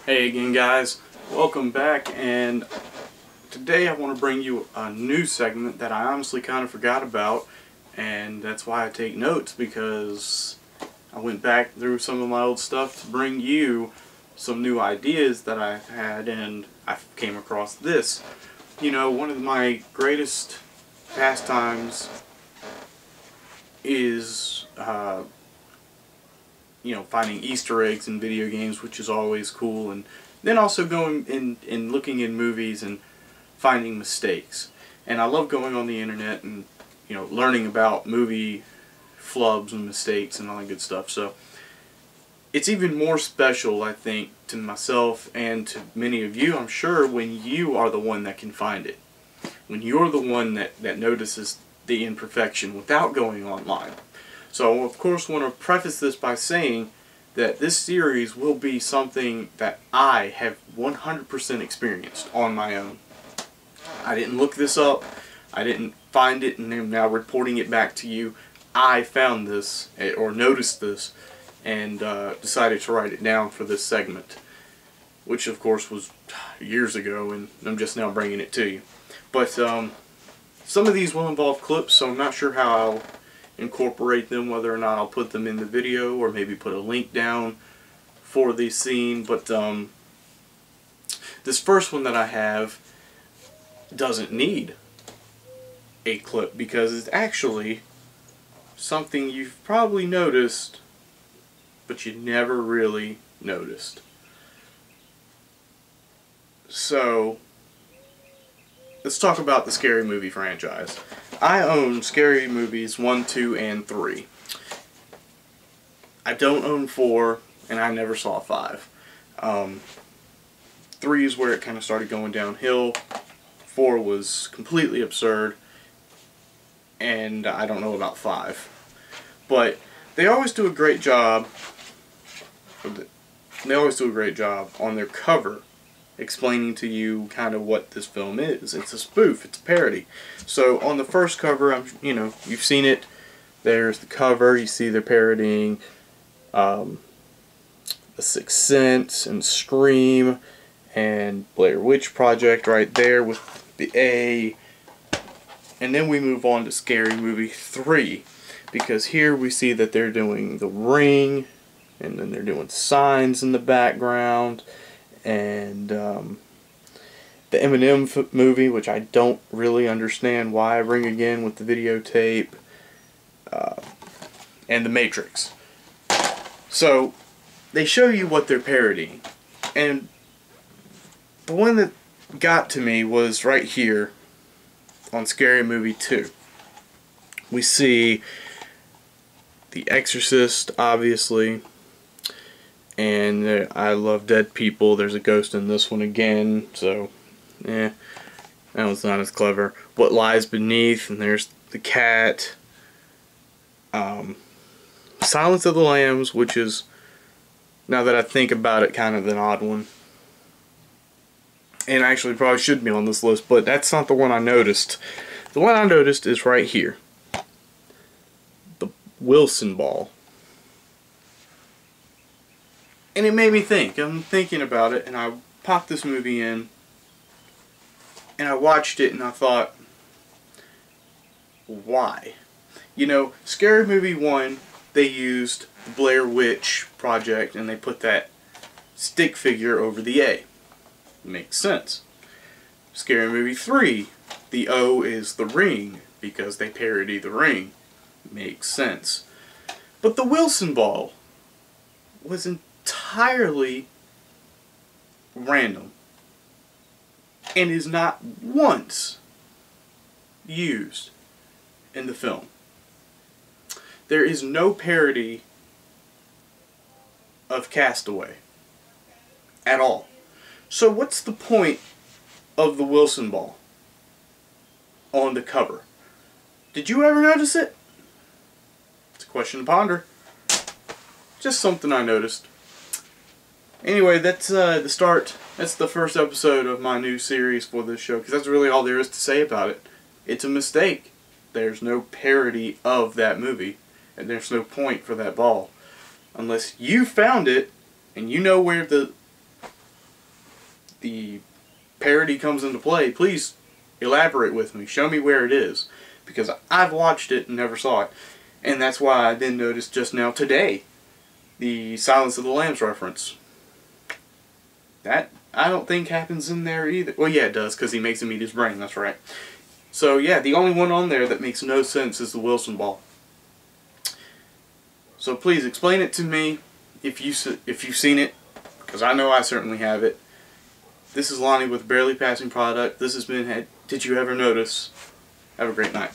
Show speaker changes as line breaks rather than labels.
Hey again guys, welcome back, and today I want to bring you a new segment that I honestly kind of forgot about, and that's why I take notes, because I went back through some of my old stuff to bring you some new ideas that I've had, and I came across this. You know, one of my greatest pastimes is finding Easter eggs in video games, which is always cool, and then also going and looking in movies and finding mistakes. And I love going on the internet and learning about movie flubs and mistakes and all that good stuff. So it's even more special, I think, to myself and to many of you, I'm sure, when you are the one that can find it. When you're the one that notices the imperfection without going online. So, of course, I want to preface this by saying that this series will be something that I have 100% experienced on my own. I didn't look this up, I didn't find it and am now reporting it back to you. I found this, or noticed this, and decided to write it down for this segment, which of course was years ago, and I'm just now bringing it to you. But some of these will involve clips, so I'm not sure how I'll incorporate them, whether or not I'll put them in the video or maybe put a link down for the scene. But this first one that I have doesn't need a clip because it's actually something you've probably noticed but you never really noticed. So let's talk about the Scary Movie franchise. I own Scary Movies 1, 2, and 3. I don't own 4, and I never saw 5. 3 is where it kind of started going downhill. 4 was completely absurd, and I don't know about 5. But they always do a great job. They always do a great job on their cover, explaining to you kind of what this film is. It's a spoof, it's a parody. So on the first cover, you've seen it. There's the cover. You see they're parodying The Sixth Sense and Scream and Blair Witch Project right there with the A. And then we move on to Scary Movie 3, because here we see that they're doing The Ring, and then they're doing signs in the background, and the Eminem movie, which I don't really understand why I bring again with the videotape, and The Matrix. So they show you what they're parodying, and the one that got to me was right here on Scary Movie 2. We see The Exorcist, obviously, and I Love Dead People. There's a ghost in this one again, so that one's not as clever. What Lies Beneath, and there's the cat. Silence of the Lambs, which is, now that I think about it, kind of an odd one. And actually probably should be on this list, but that's not the one I noticed. The one I noticed is right here. The Wilson Ball. And it made me think. I'm thinking about it, and I popped this movie in, and I watched it, and I thought, why? You know, Scary Movie 1, they used the Blair Witch Project, and they put that stick figure over the A. Makes sense. Scary Movie 3, the O is the ring, because they parody The Ring. Makes sense. But the Wilson Ball was entirely random and is not once used in the film. There is no parody of Castaway at all. So what's the point of the Wilson Ball on the cover? Did you ever notice it? It's a question to ponder. Just something I noticed. Anyway, that's the start. That's the first episode of my new series for this show, because that's really all there is to say about it. It's a mistake. There's no parody of that movie, and there's no point for that ball. Unless you found it, and you know where the the parody comes into play, please elaborate with me. Show me where it is. Because I've watched it and never saw it. And that's why I then noticed just now today the Silence of the Lambs reference. That I don't think happens in there either. Well, yeah, it does, because he makes him eat his brain. That's right. So yeah, the only one on there that makes no sense is the Wilson ball. So please explain it to me if you've seen it, because I know I certainly have it. This is Lonnie with Barely Passing Product. This has been Did You Ever Notice? Have a great night.